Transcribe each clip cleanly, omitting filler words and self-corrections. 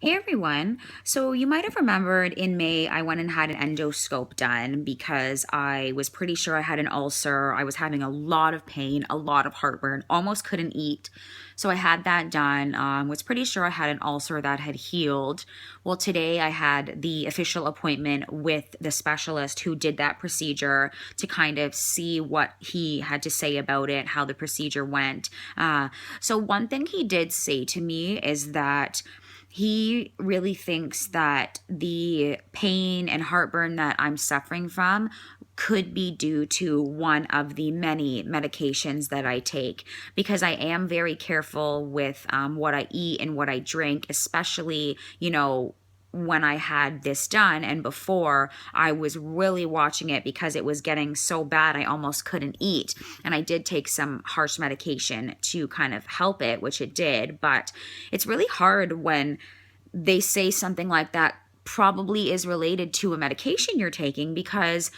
Hey everyone. So you might have remembered in May I went and had an endoscope done because I was pretty sure I had an ulcer. I was having a lot of pain, a lot of heartburn, almost couldn't eat. So I had that done. Was pretty sure I had an ulcer that had healed. Well, today I had the official appointment with the specialist who did that procedure to kind of see what he had to say about it, how the procedure went. So one thing he did say to me is that he really thinks that the pain and heartburn that I'm suffering from could be due to one of the many medications that I take because I am very careful with what I eat and what I drink, especially, when I had this done and before I was really watching it because it was getting so bad I almost couldn't eat. And I did take some harsh medication to kind of help it, which it did, but it's really hard when they say something like that probably is related to a medication you're taking because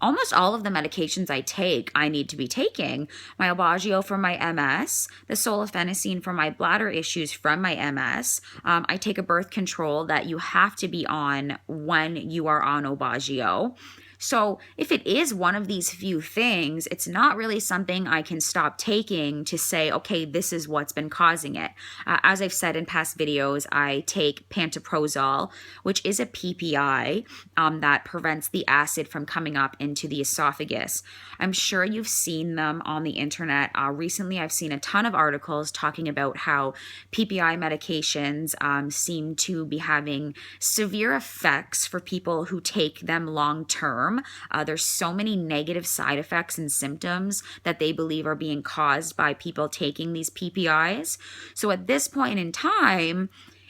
almost all of the medications I take, I need to be taking. My Albagio for my MS, the solifenacine for my bladder issues from my MS. I take a birth control that you have to be on when you are on Albagio. So if it is one of these few things, it's not really something I can stop taking to say, okay, this is what's been causing it. As I've said in past videos, I take pantoprazole, which is a PPI that prevents the acid from coming up into the esophagus. I'm sure you've seen them on the internet. Recently, I've seen a ton of articles talking about how PPI medications seem to be having severe effects for people who take them long term. There's so many negative side effects and symptoms that they believe are being caused by people taking these PPIs. So at this point in time,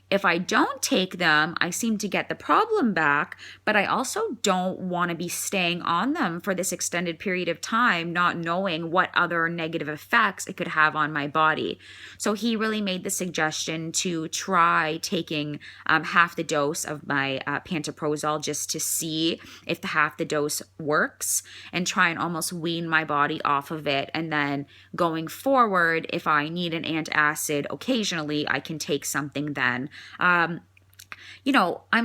if I don't take them, I seem to get the problem back, but I also don't want to be staying on them for this extended period of time, not knowing what other negative effects it could have on my body. So he really made the suggestion to try taking half the dose of my pantoprazole just to see if the half the dose works and try and almost wean my body off of it. And then going forward, if I need an antacid occasionally, I can take something then. I'm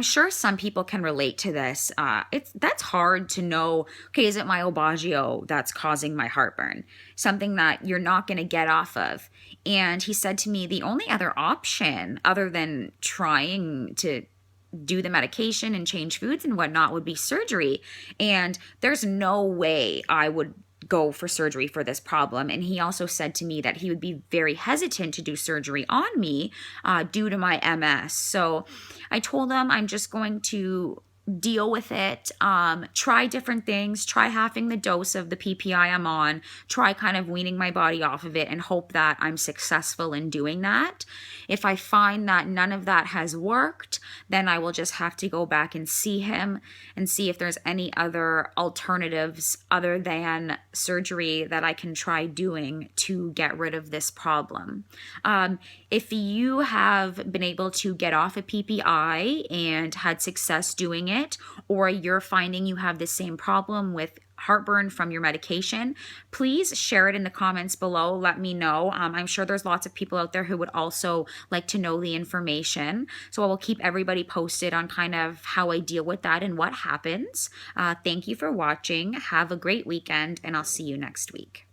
sure some people can relate to this. That's hard to know. Okay, is it my Albagio that's causing my heartburn? Something that you're not going to get off of. And he said to me, the only other option other than trying to do the medication and change foods and whatnot would be surgery. And there's no way I would go for surgery for this problem. And he also said to me that he would be very hesitant to do surgery on me due to my MS. So I told him I'm just going to deal with it, try different things, try halving the dose of the PPI I'm on, try kind of weaning my body off of it and hope that I'm successful in doing that. If I find that none of that has worked, then I will just have to go back and see him and see if there's any other alternatives other than surgery that I can try doing to get rid of this problem. If you have been able to get off a PPI and had success doing it, or you're finding you have the same problem with heartburn from your medication, please share it in the comments below. Let me know. I'm sure there's lots of people out there who would also like to know the information. So I will keep everybody posted on kind of how I deal with that and what happens. Thank you for watching. Have a great weekend, and I'll see you next week.